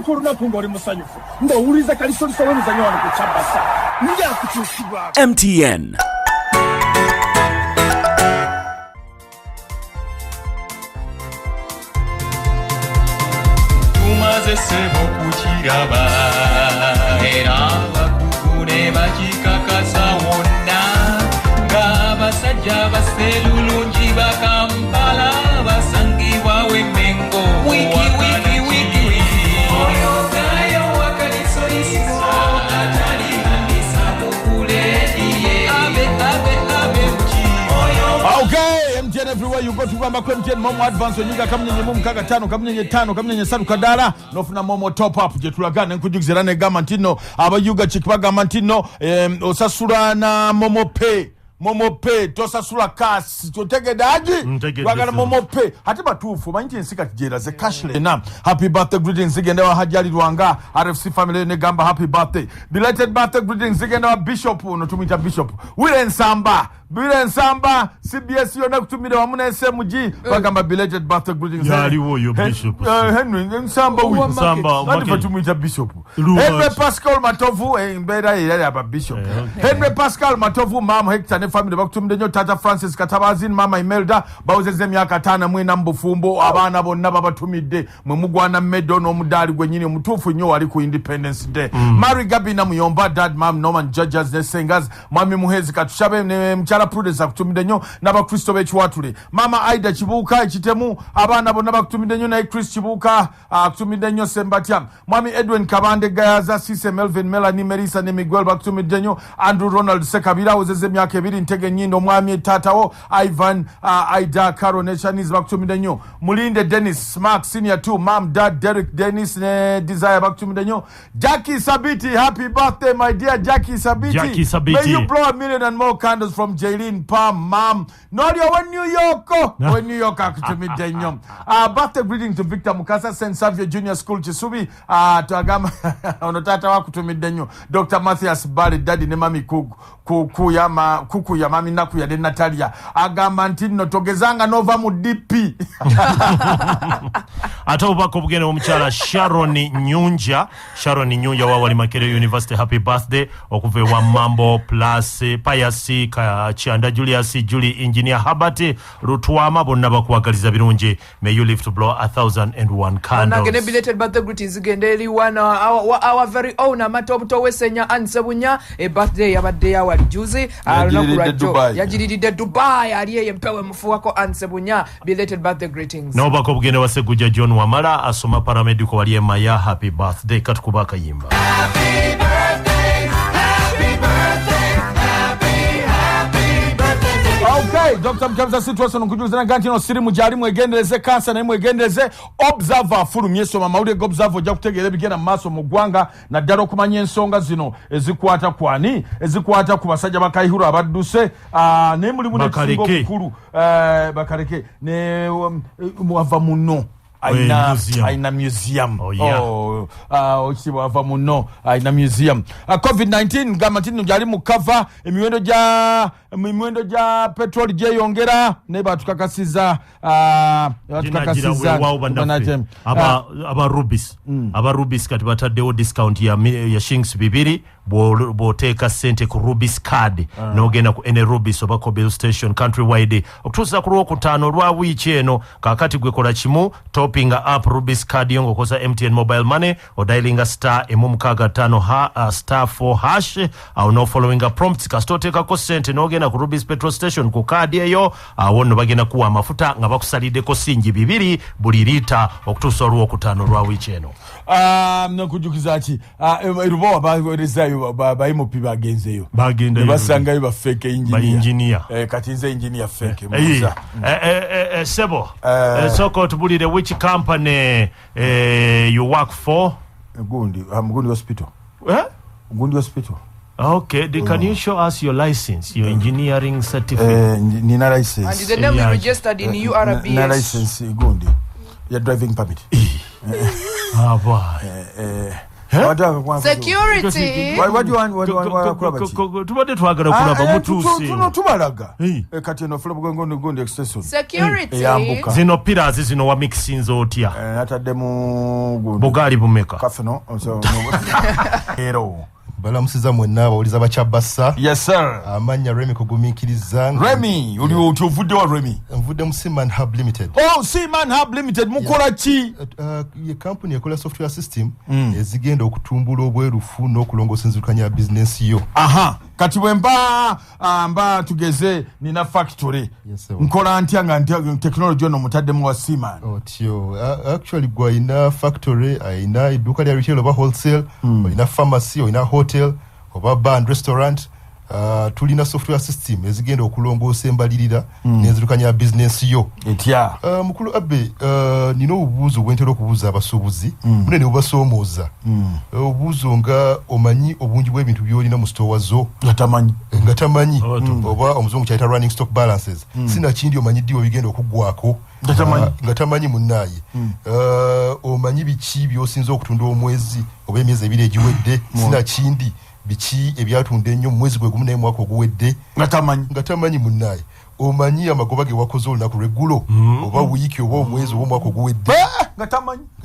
ku lunaku ng'oli musanyufu ng'owuliriza Kaliisoliiso w'emizannyo wano ku Kyabasa njala kukyusibwa. MTN. tumaze ssebo kukiraba era bakukune bakikakasa wonna ng'abasajja baselulungi bakampala basangibwa w'emmengo oyo gayo wa Kaliisoliiso atalihandisa mukulediye abe Okay, MTN everywhere you go to kwamba kwa MTN Momo Advance onyinga kamnyenye mu mkaga 5 kamnyenye 5 kamnyenye 3 kadala nofuna Momo top up je tulagana nkujugizirane gama ntino abayuga chikibaga mantino osasula na Momo Pay tosasula cash totegedaji bagala Momo Pay hati batufu manyi nsika kijera ze cashless na happy birthday greetings zigenda wa Hajali Rwanga RFC family ne gamba happy birthday belated birthday greetings zigenda wa Bishop no tumita Bishop Wile Nsamba CBS yona kutumira wamuna SMG bagamba belated birthday greetings yaliwo yo Bishop Henry Nsamba nadi tumita Bishop Henry Pascal Matovu mbera yali aba Bishop Henry Pascal Matovu mama Hector family bakutumide nyo Tata Francis Katabazin mama Imelda bawuzeze myaka 5 mwina mbufumbo abana bonna babatumide mwe mugwana medo no mudali gwenyini omutufu nyo wali ku Independence Day Mary Gabina Muyomba dad mom Norman Judges ne singers mwami Muhezi Katushabe ne mchala Prudence akutumide nyo naba Kristo bechiwatule mama Aida Chibuka ekitemu abana bonna bakutumide nyo na Chris Chibuka akutumide nyo Sembatia mwami Edwin Kabande Gayaza Sise Melvin Melanie Melissa ne Miguel bakutumide nyo Andrew Ronald Sekabira wuzeze myaka 2 ntege nyindo mwami tatawo Ivan Aida Caro Nechaniz bakutumide nyo Mulinde Dennis Mark Senior 2 Mom Dad Derek Dennis ne Desire bakutumide nyo Jackie Sabiti happy birthday my dear Jackie Sabiti may you blow 1 million and more candles from Jaylin Pam Mom Norio when New York akutumide nyo birthday greeting to Victor Mukasa St. Xavier Junior School Chisubi to agama onotata wakutumide nyo Dr. Matthias Barry daddy ne mami kuku ya mami naku ya de Natalia agamba ntino togezanga nova mu DP ata ubako bugene omukyala Sharon Nyunja wa wali Makerere University happy birthday okuve wa Mambo plus Payasi Chianda Julius Julie Engineer Habati Rutwama bonna bakwagaliza birungi may you live to blow 1,001 candles. Nagene belated birthday greetings gendeli wana our very own Matobuto Wesenya Ansebunya a birthday yabadde ya wali juzi yajiridde Dubai aliye yempewe mfuwako Ansebunya belated birthday greetings. No bako bugene wasegujja John Wamala asoma paramedico waliye Maya happy birthday katukubaka yimba. happy birthday Okay, Dr. Mkamza situation nkujuzana ganti no siri mujali mwegendeleze kansa na mwegendeleze observer fulu myeso mama ule observer ja kutegera bigena maso mugwanga na daro kumanya ensonga zino ezikwata kwani ezikwata kubasajja bakayihuru abadduse ne muri mune kisingo kukuru bakareke ne muava muno aina museum ochiwa muno aina museum COVID-19 gamatino jali mukava emiwendo ja petrol je yongera ne batukakasiza aba rubis kati bataddewo discount ya shillings 2 boteka sente ku rubis card nogenda ku ene rubis oba Kobe station countrywide okutuusa ku Lwokutaano lwa wiiki eno kakati gwe kola kimu topping up rubis card yongo koza MTN mobile money o dialing star *5 star 4 hash au no following a prompts kastoteka ko sente nogenda ku rubis petrol station ku card eyo wonno bagenda kuwa amafuta nga bakusalide ko singi 2 buli lita okutuusa Lwokutaano lwa wiiki eno. Nakujukiza ki Lubowa bawerezayo bayimupi bagenzeyo bagenda basangayo ba fake engineer kati nze engineer fake muza sebo soko tubulire which company you work for? Gundi hospital. Gundi hospital. Okay, can you show us your license, your engineering certificate? Nina license. And the name you registered in URBS. Nina license Gundi. Your driving permit. Security. What do you want? Tubadde twagala kulaba mutuuse. Tubalaga. Kati eno fule bugongo extension. Security. Zino pillars zino wa mixinze otya. Natademu Bugali bumeka. Kafeno. Leero. Balamusiza mwenna abawuliza bakyabassa. Yes sir. Amanya Remy kugumiikiriza. Remy, ovudde wa Remy? Nvudde mu Seaman Hub Limited. Oh, Seaman Hub Limited mukola ki? Ye company ekola software system ezigenda okutumbula obwerufu n'okulongoosa enzirukanya ya business yo. Aha. Kati mba tugeze nina factory. Yes, nkola ntya nga technology ono mutaddemu wa Seaman. Otyo. Actually gwa ina factory, ina eduka lya retail oba wholesale, ina pharmacy, ina hotel, oba bar and restaurant. Tulina software system ezigenda okulongoosa embalirira n'enzirukanya business yo. Etya. Mukulu Abe, nina obubuuzo bwentera okubuuza abasuubuzi munene bubasoomooza. Obubuuzo nga omanyi obungi bw'ebintu by'olina mu store zo nga tamanyi oba omuzungu kyayita running stock balances. Sina kindi omanyi ddiwo bigenda okuggwako nga tamanyi munnaaye. Omanyi biki by'osinza okutunda omwezi oba emyezi ebiri egiwedde. Sina kindi biki ebyatunda ennyo mu mwezi gwe gumu naye mwaka oguwedde nga tamanyi munnaaye. Omanyi amagoba ge wakoze olunaku lweggulo oba wiiki oba omwezi oba omwaka oguwedde nga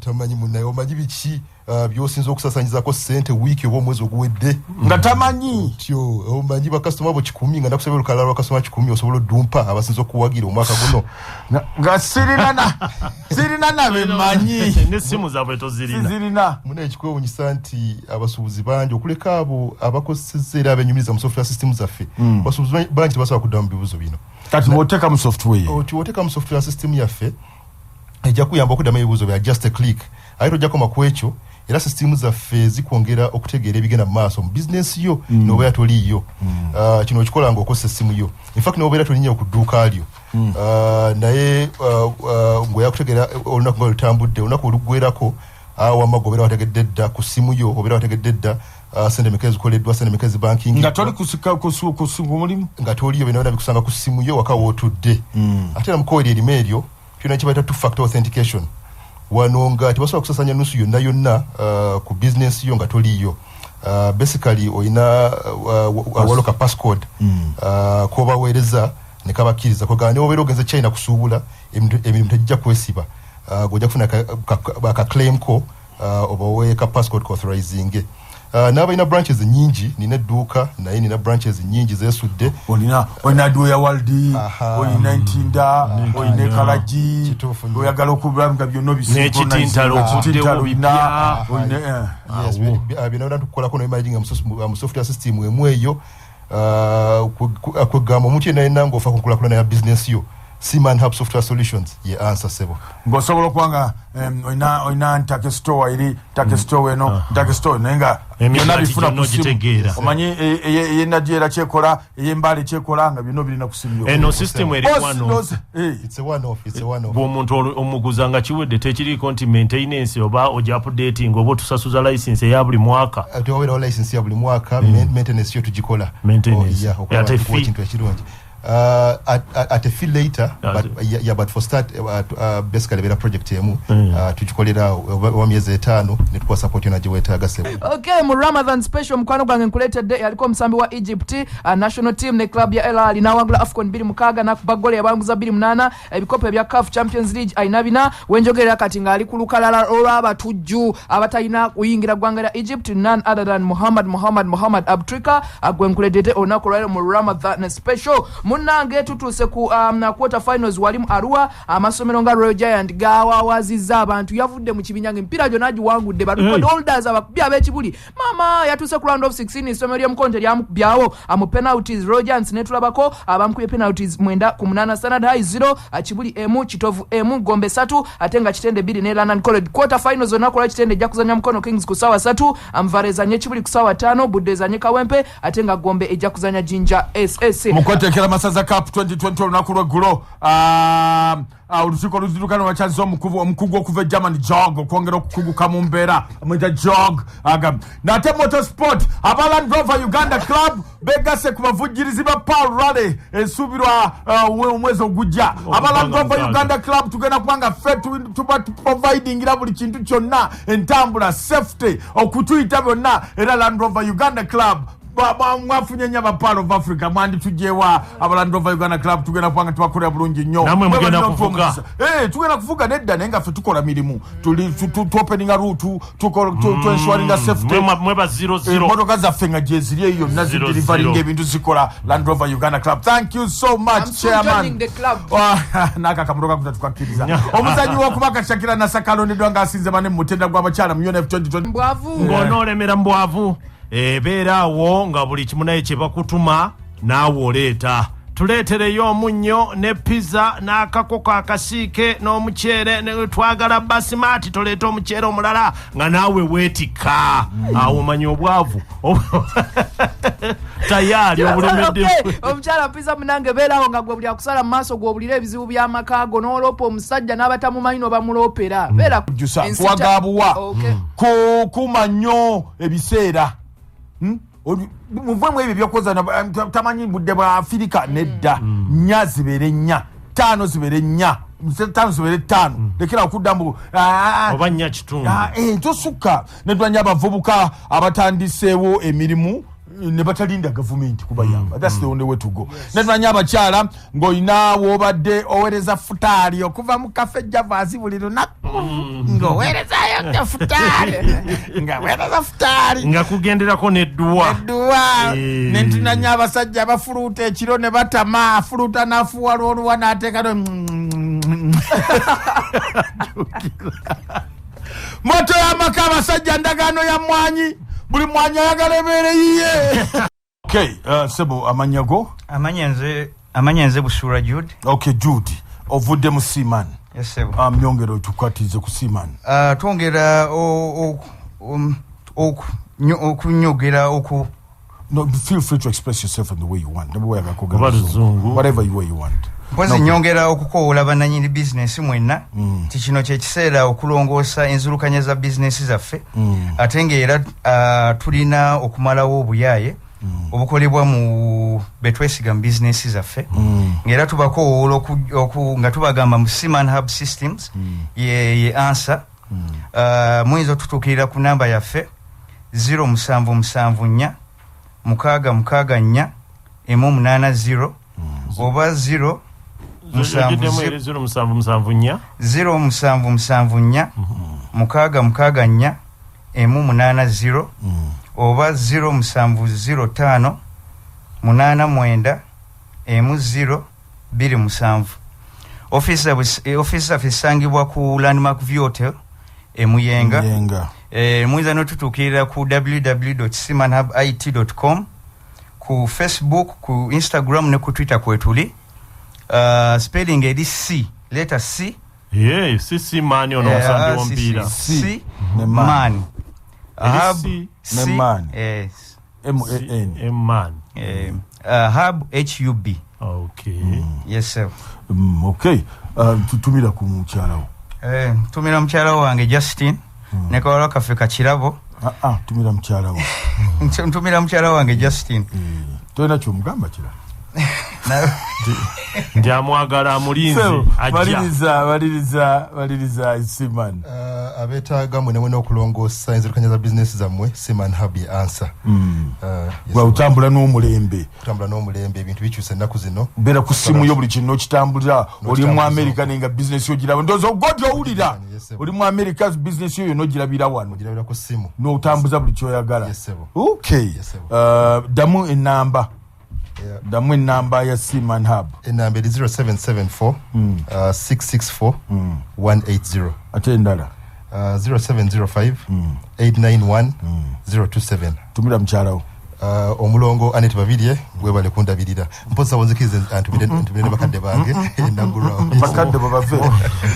tamanyi munnaaye. Omanyi biki by'osinza okusasanyizaako ssente wiiki oba omwezi oguwedde nga tamanyi. Tyo omanyi bakasitoma bo 100 nga nakusabye olukalala lwa kasitoma 100 osobola oddumpa abasinza okuwagira omwaka guno nga sirina nabemanyi n'essimu zaabwe tozirina. Sirina. Muna ekikwewuunyisa nti abasuubuzi bangi okuleka abo abakozesa era abenyumiriza mu software system zaffe abasuubuzi bangi tebasobola kuddamu mu bibuuzo bino. Kati bw'oteeka mu software woteeka mu software system yaffe ejja kuyamba okuddamu ebibuuzo bya just a click. Ate ojja koma ku ekyo era system zaffe zikwongera okutegeera ebigenda mu maaso mu business yo n'obeera toliiyo. Kino okikola ng'okozesa essimu yo. In fact n'obeera tolinnya ku dduuka lyo naye ng'oya kutegeera olunaku nga lutambudde olunaku oluggwerako wamma obeera wategedde dda ku ssimu yo obeera wategedde dda sente meka ezikoleddwa sente meka ezibanking nga toli mulimu nga toliyo byonna bikusanga ku ssimu yo waka wootudde. Ate era mukowerya erima eryo kyonna kibayita two-factor authentication. Wano nga tebasobola kusasanya nusu yonna ku business yo nga toliyo. Basically oyina waloka passcode kobaweereza ne kabakkiriza kwegamba ne obeera ogenze China kusuubula emirimu tegijja kwesiba. Gojja kufuna ka claim ko obawe ka passcode ko authorizing. N'abalina branches nyingi, nina edduuka naye nina branches nyingi zeesudde. Olina Dwyer World, olina Ntinda, olina Kalagi, oyagala okubulamu nga byonna n'ekitintalo bina. Byonna tukolako n'emanaging mu software system emu eyo kwegamba omuntu yenna yenna ng'ofa ku nkulakulana ya business yo. Seaman Hub Software Solutions ye answer sebo. Ng'osobola okubanga oyina ntake store eri ntake store eno ntake store nenga byonna bifuna ku simu. Omanyi ey'ennadyera kyekola ey'embaale kyekola nga byonna birina ku simu yo. Eno system eri wano. It's a one-off. Bw'omuntu omuguza nga kiwedde tekiriiko nti maintenance oba oja updating oba otusasuza license eya buli mwaka. Ate wabeerawo license ya buli mwaka maintenance yo tugikola. Maintenance. Ate kintu ekirungi. At a fee later, but for start, basically better project emu tukikolera wa myezi 5 ne tukwa support yona giwetaaga sebo. Okay, mu Ramadan special mkwano gwange nkuletedde yaliko omusambi wa Egypt national team ne club ya El Ahly nawangula AFCON 2006 nakubagole yabanguza 28 ebikopo ebya CAF Champions League aina bina wenjogerera kati nga ali ku lukalala olw'abatujju abatalina kuyingira ggwanga lya Egypt none other than Muhammad Abtrika agwe nkuletedde olunaku lwaleero mu Ramadan special. Munange tutuuse ku quarter finals wali mu Arua amasomero nga Royal Giant gawawazizza abantu yavudde mu kibinya ng'emipiira gyonna giwangudde record holders abakubbi ab'ekibuli mama yatuuse ku round of 16 essomero ly'omukonte lyamukubyawo mu penalties Royal Giants ne tulabako abamukubye penalties 9-8 Standard High 0 kibuli emu kitovu emu Gombe 3 ate nga kitende 2 ne London College. Quarter finals onakola kitende ejja kuzanya Mukono Kings ku ssaawa 3 Amvarezanye kibuli ku ssaawa 5 Budde ezanye Kawempe ate nga Gombe ejja kuzanya Jinja SS. Mukotekera Masaza Cup 2020 olunaku lw'eggulo olukiiko luzirukana lwakyaziza omukugu okuva German jog okwongera okukuguka mu mbeera amwita jog nate motorsport aba Land Rover Uganda Club begase ku bavujjirizi ba Paul Raleigh esuubirwa omwezi ogujja aba Land Rover Uganda Club tugenda kubanga ffe tuba providingira buli kintu kyonna entambula safety okutuyita byonna era Land Rover Uganda Club mwafunye nnyo abapaalo of Africa mwanditugyewa Land Rover Uganda Club tugenda kubanga tubakolera bulungi nnyo namwe mugenda kuvuga tugenda kuvuga nedda naye nga ffe tukola mirimu tuopeninga route tuenswaringa safety mweba 00 motoka zaffe nga gyeziri eyo yonna zidelivaringa ebintu zikola Land Rover Uganda Club. Thank you so much chairman n'akakamotoka kuza tukakkiriza omuzanyi w'okubaka Shakira Nasakalondeddwa ng'asinze bane mu mutenda gw'abakyala mu UNF 2020 ng'onoolemera mbwavu ebeeraawo nga buli kimu naye kye bakutuma naawe oleeta tuleetereyo omunnyo ne pizza n'akakoko akasiike n'omuceere twagala basimaati toleeta omuceere omulala nga naawe weetikka awo omanyi obwavu tayaali obulemedde omukyala pizza munange beeraawo nga gwe buli akusala mu maaso gw'obulira ebizibu by'amakaago n'oloopa omusajja n'abatamumanyi n'obamuloopera beera kuwagaabuwa kukuuma nnyo ebiseera muvemu ebyo byokoza tamanyi budde bwa Afirika nedda nnya zibeere nnya ttaano zibeere nnya ttaano zibeere ttaano lekera okuddamu oba nnya kitundu tosukka nedwanya abavubuka abatandiseewo emirimu ne batalinda gavumenti kubayamba. That's the only way to go. Nedwanya abakyala ng'olina w'obadde oweereza futaali okuva mu kafe Javaazi buli lunaku ng'oweerezayo futaali ng'aweereza futaali nga kugenderako n'edduwa nentunanya abasajja abafuluuta ekiro ne batama afuluuta n'afuwala oluwa n'ateekano moto y'amaka abasajja ndagaano ya mwanyi buli mwanyi ayagala ebeere yiye. Okay, Sebo amanya go? Amanya nze Busura Jude. Okay, Jude. Ovudde mu Seaman. Yes, Sebo. Myongero tukwatize ku Seaman. Twongera okunyogera oku. No, feel free to express yourself in the way you want. Whatever way you want. Mpozi nyongera okukoola bannannyini bizinesi mwenna ti kino kye kiseera okulongoosa enzulukanya za bizinesi zaffe ate ng'era tulina okumalawo obuyaaye obukolebwa mu betwesiga mu bizinesi zaffe ng'era tubakoola nga tubagamba mu Seaman Hub Systems ye answer muyinza otutuukirira ku namba yaffe 0774 664 180 oba 0 0774 664 180 oba 0705 89 10 Office yaffe esangibwa ku Landmark View Hotel Muyenga. Muyinza n'otutuukirira ku www.seamanhubit.com ku Facebook, ku Instagram ne ku Twitter kwetuli. Spelling edi C, letter C. Yeah, C mani ono musande wompira. C man. C man. Yes. M man. Hub HUB. Okay. Yes sir. Okay. Tutumira ku mukyalawo. Tumira mukyalawo wange Justin. Ne kawala kafe kakirabo. Tumira mukyalawo. Tumira mukyalawo wange Justin. Toyina kyomugamba kirala. Ndi amwagala amulinze ajja baliriza Seaman abetaaga mwe n'okulongoosa enzirukanya za bizinesi zammwe Seaman Hub ye answer. Utambula n'omulembe ebintu bikyusa ennaku zino beera ku simu yo buli kintu okitambulira oli mu America nenga bizinesi yogiraba ndowooza ogojja owulira oli mu America bizinesi yo n'ogirabira wano ogirabira ku simu n'otambuza buli kyoyagala. Okay, damu ennamba damu ennamba ya Seaman Hub. Ennamba eri 0774 664 180 ate endala 0705 891 027. tumira mukyalawo omulongo Anet Babirye gwebale kundabirira mposa wonzikize antumire bakadde bange endagulwa bakadde bobave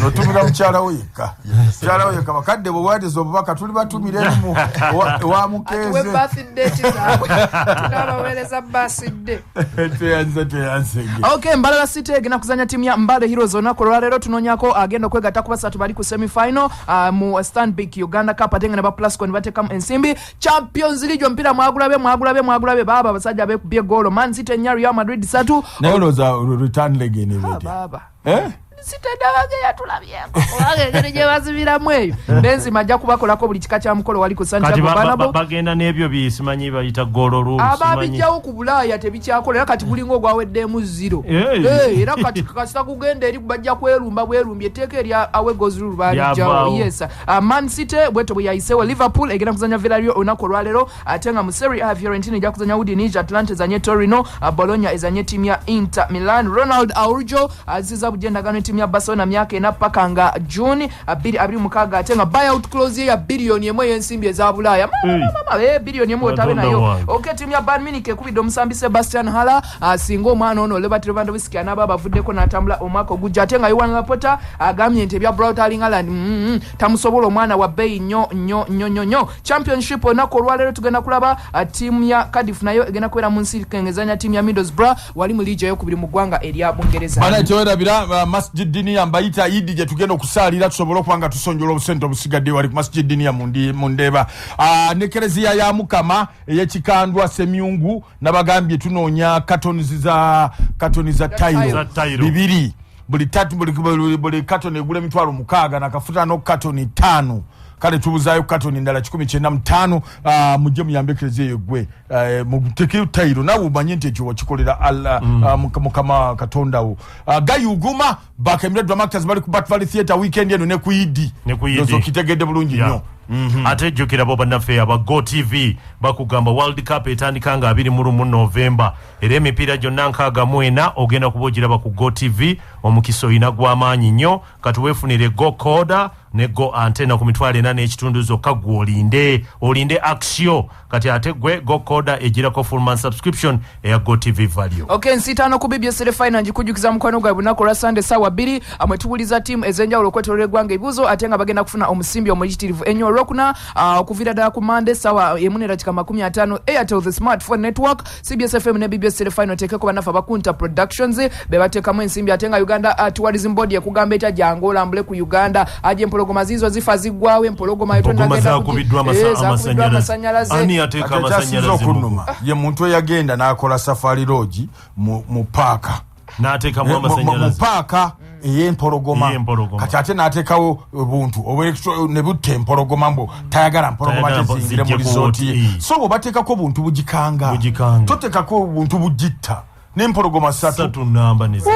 notumira mukyala we yekka mukyala we yekka bakadde bobwadizo obubaka tuli batumire mu wa mukeze birthday tizawe tunabaweereza birthday teyanze okay Mbalala City egenda kuzanya timu ya Mbale Heroes olunaku olwaleero tunoonyako agenda okwegatta ku basatu bali ku semi-final mu Stanbic Uganda Cup ate nga ne ba Plasco ne bateekamu ensimbi Champions League ompira mwagulabe baba abasajja beekubye goolo Man City ennya Real Madrid 3 naye olowooza return leg enebete baba sitendabage yatulabyeko olagengeri gye bazibiramu eyo Benzema ajja kubakolako buli kika kya mukolo wali ku Santiago Bernabeu bagenda n'ebyo bisimanyi bayita goolo rules ababijjawo ku Bulaaya tebikyakola era kati gulinga ogwaweddemu 0 era kati kasita kugenda eri bajja bwerumbye etteeka eri awe goes rule balijjawo yes Man City bweto bwe yayisewo Liverpool egenda kuzanya Villarreal olunaku olwaleero ate nga mu Serie A Fiorentina ejja kuzanya Udinese Atalanta ezanye Torino Bologna ezanye timu ya Inter Milan Ronald Araujo aziza bujendagano timu ya Barcelona myaka ena paka nga June 2026 ate nga buyout clause ya billion emu y'ensimbi eza Bulaaya billion emu otabe nayo okay timu ya Bayern Munich ekubidde omusambi Sebastian Haller singa omwana ono Robert Lewandowski anaba bavuddeko n'atambula omwaka ogujja ate nga Yohan Laporta agambye nti ebya Browtaling Haaland tamusobola omwana wa bbeeyi nnyo championship olunaku olwaleero tugenda kulaba timu ya Cardiff nayo egenda kubeera mu nsi kengezanya timu ya Middlesbrough wali mu liigi ey'okubiri mu ggwanga erya Bungereza bana tewerabira Masjid Diniya mbayita Idi gye tugenda okusaalira tusobole okubanga tusonjola obusente obusigadde wali ku Masjid Diniya mu Ndeeba ne Kereziya ya Mukama ey'ekikandwa Semyungu nabagambye tunoonya katoni za tayiro bibiri buli katoni egula emitwalo 6 nakafuta no katoni 5 kale tubuzayo katoni ndala 195 mujje muyambe Kereziya yegwe muteke tayiro nawe umanye nti ekyo wakikolera mukama katondawo gayuguma bakemire drama actors bali ku Bat Valley Theatre weekend eno ne kuyidi nozo kitegedde bulungi nnyo ate jjukira bo bannaffe aba Go TV bakugamba World Cup etandika nga 21 November era emipiira gyonna 64 ogenda kubogiraba ku Go TV omukiso oyina gw'amaanyi nnyo kati weefunire Go Coda ne Go Antenna ku mitwalo 4 n'ekitundu zokka gwe olinde action kati ate gwe Go Coda egirako full month subscription eya Go TV value okay nsitaano ku BBS final njikujukiza mukwano gwa bunaku lwa Sunday sawa 2 amwetubuliza team ezenjawulo okwetolera eggwanga ebibuzo ate nga bagenda kufuna omusimbi omuyitirivu ennyo olwokuna okuvira ddala ku Monday sawa 1:50 Airtel the smartphone network CBS FM ne BBS final tekeko banafa abakunta productions be bateekamu ensimbi ate nga Uganda Tourism Board ekugamba eta jangola mbule ku Uganda aje empologoma zizo zifa zigwawe empologoma etondagenda kubiddwa amasanyalaze ani ateeka amasanyalaze ye muntu eyagenda n'akola safari lodge mu paaka n'ateeka mu amasanyalaze mu paaka ey'empologoma kati ate n'ateekawo obuntu ne butta empologoma mbu tayagala mpologoma tezingire mu risooti so bw'obateekako obuntu bugikanga toteekako obuntu bugitta n'empologoma 3 namba nezi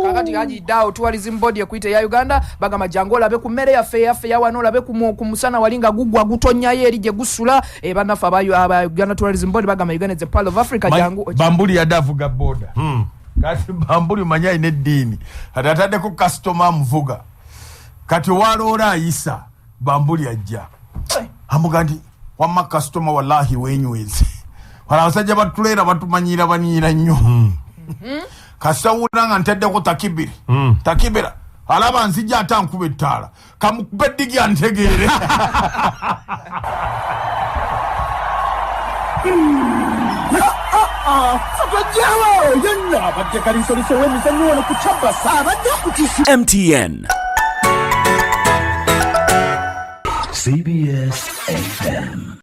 kakati haji dao tourism board ekuyita ya Uganda bagamba jango labe ku mmere yaffe ya wano labe ku musana walinga gugwa gutonyayo eri gye gusula banafa aba Uganda tourism board bagamba Uganda is a part of Africa jango bambuli yadavuga boda kati bambuli manya ine dini atatade ku customer mvuga kati walora ayisa bambuli ajja amugandi wamma customer wallahi wenyweze wala basajja batulera batumanyira banyira nnyo kasawuna nga ntedde ko takibira alaba nzija atankube ttala kamukube digi antegeere Abajjawo Byonna abadde Kaliisoliiso w'emizannyo wano ku Kyabasa abadde kutisi MTN CBS FM